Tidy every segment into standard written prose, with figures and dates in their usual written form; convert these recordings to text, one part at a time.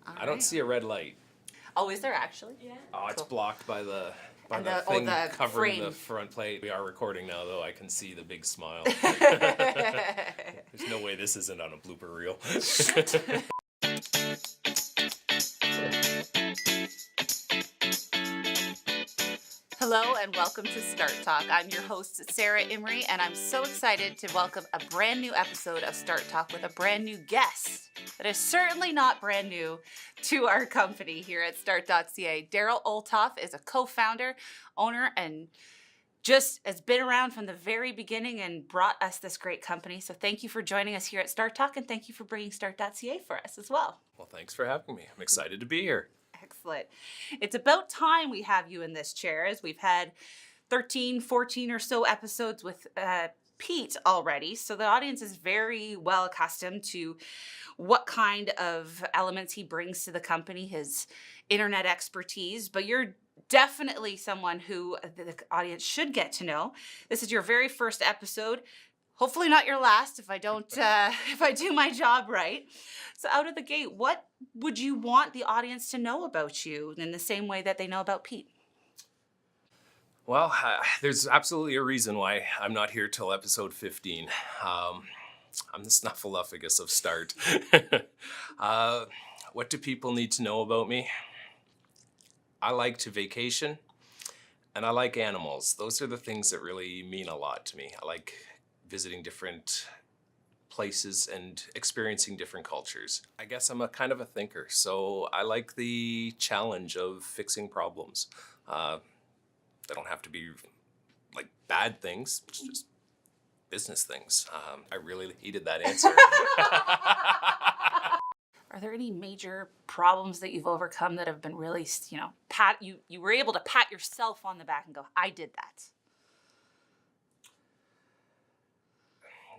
I don't see a red light. Oh, is there actually? Yeah. Oh, it's Cool. blocked by the thing covering the front plate. We are recording now, though. I can see the big smile. There's no way this isn't on a blooper reel. Hello and welcome to Start Talk. I'm your host, Sarah Imrie, and I'm so excited to welcome a brand new episode of Start Talk with a brand new guest that is certainly not brand new to our company here at Start.ca. Darryl Olthoff is a co-founder, owner, and just has been around from the very beginning and brought us this great company. So thank you for joining us here at Start Talk, and thank you for bringing Start.ca for us as well. Well, thanks for having me. I'm excited to be here. Excellent. It's about time we have you in this chair, as we've had 13, 14 or so episodes with Pete already. So the audience is very well accustomed to what kind of elements he brings to the company, his internet expertise, but you're definitely someone who the audience should get to know. This is your very first episode. Hopefully not your last if I don't, if I do my job right. So out of the gate, what would you want the audience to know about you in the same way that they know about Pete? Well, there's absolutely a reason why I'm not here till episode 15. I'm the snuffleupagus of Start. What do people need to know about me? I like to vacation, and I like animals. Those are the things that really mean a lot to me. I like visiting different places and experiencing different cultures. I guess I'm a kind of a thinker, so I like the challenge of fixing problems. They don't have to be like bad things, it's just business things. I really hated that answer. Are there any major problems that you've overcome that have been really, you were able to pat yourself on the back and go, I did that?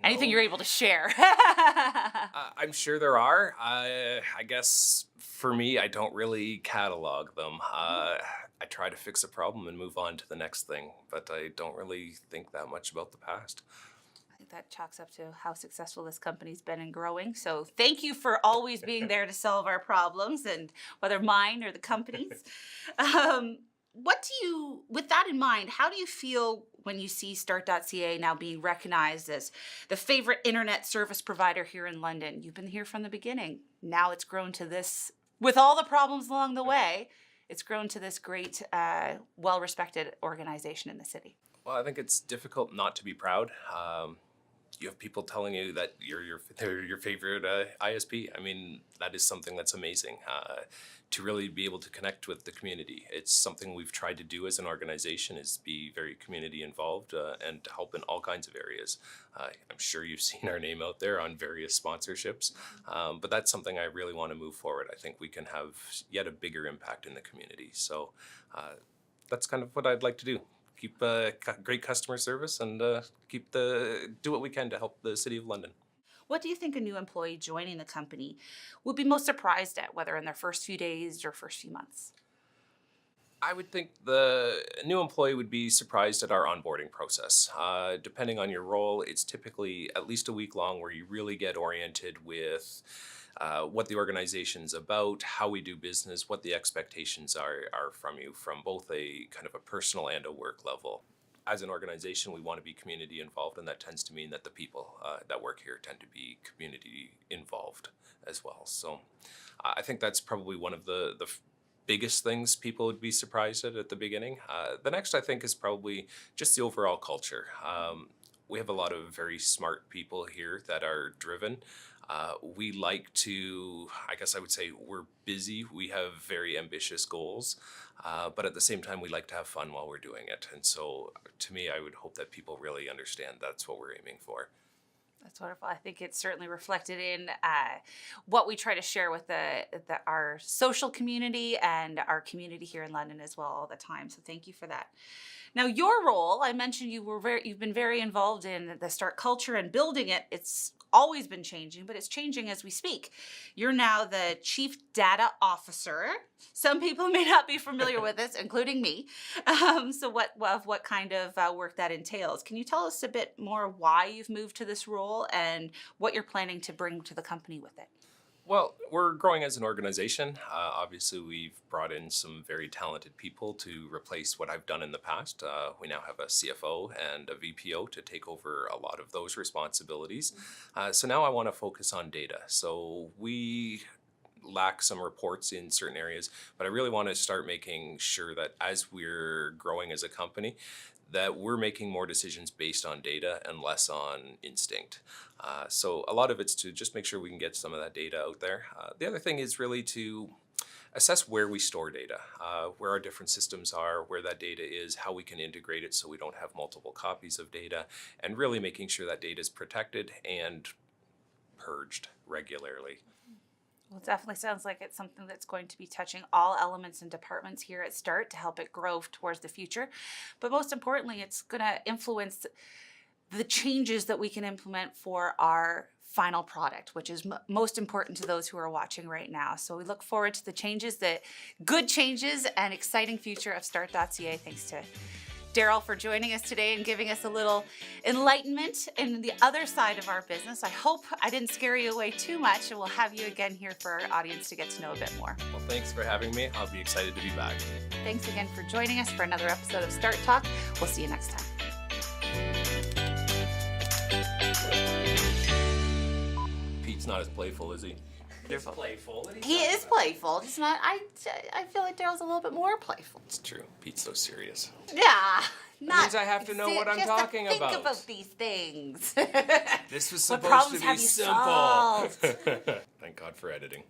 No. Anything you're able to share? I'm sure there are. I guess for me, I don't really catalog them. I try to fix a problem and move on to the next thing, but I don't really think that much about the past. I think that chalks up to how successful this company's been in growing. So thank you for always being there to solve our problems, and whether mine or the company's. With that in mind, how do you feel when you see Start.ca now being recognized as the favorite internet service provider here in London? You've been here from the beginning. Now it's grown to this, with all the problems along the way, it's grown to this great, well-respected organization in the city. Well, I think it's difficult not to be proud. You have people telling you that they're your favorite ISP. I mean, that is something that's amazing. To really be able to connect with the community. It's something we've tried to do as an organization, is be very community involved and to help in all kinds of areas. I'm sure you've seen our name out there on various sponsorships, but that's something I really want to move forward. I think we can have yet a bigger impact in the community. So that's kind of what I'd like to do. Keep great customer service and do what we can to help the City of London. What do you think a new employee joining the company would be most surprised at, whether in their first few days or first few months? I would think the new employee would be surprised at our onboarding process. Depending on your role, it's typically at least a week long where you really get oriented with what the organization's about, how we do business, what the expectations are from you from both a kind of a personal and a work level. As an organization, we want to be community involved, and that tends to mean that the people that work here tend to be community involved as well. So I think that's probably one of the biggest things people would be surprised at the beginning. The next, I think, is probably just the overall culture. We have a lot of very smart people here that are driven. We like to, I guess I would say we're busy. We have very ambitious goals, but at the same time, we like to have fun while we're doing it. And so to me, I would hope that people really understand that's what we're aiming for. That's wonderful. I think it's certainly reflected in what we try to share with our social community and our community here in London as well all the time. So thank you for that. Now, your role, I mentioned you've been very involved in the Start culture and building it. It's always been changing, but it's changing as we speak. You're now the Chief Data Officer. Some people may not be familiar with this, including me. So what kind of work that entails. Can you tell us a bit more why you've moved to this role and what you're planning to bring to the company with it? Well, we're growing as an organization. Obviously, we've brought in some very talented people to replace what I've done in the past. We now have a CFO and a VPO to take over a lot of those responsibilities. So now I want to focus on data. So we lack some reports in certain areas, but I really want to start making sure that as we're growing as a company, that we're making more decisions based on data and less on instinct. So a lot of it's to just make sure we can get some of that data out there. The other thing is really to assess where we store data, where our different systems are, where that data is, how we can integrate it so we don't have multiple copies of data, and really making sure that data is protected and purged regularly. Well, it definitely sounds like it's something that's going to be touching all elements and departments here at Start to help it grow towards the future. But most importantly, it's going to influence the changes that we can implement for our final product, which is most important to those who are watching right now. So we look forward to the changes, good changes and exciting future of Start.ca. Thanks to Darryl for joining us today and giving us a little enlightenment in the other side of our business. I hope I didn't scare you away too much, and we'll have you again here for our audience to get to know a bit more. Well, thanks for having me. I'll be excited to be back. Thanks again for joining us for another episode of Start Talk. We'll see you next time. Pete's not as playful, is he? He's playful. He is playful. Just not. I feel like Daryl's a little bit more playful. It's true. Pete's so serious. Yeah. Not, means I have to know what I'm just talking to about. Think about these things. This was What supposed problems to be have you simple. solved? Thank God for editing.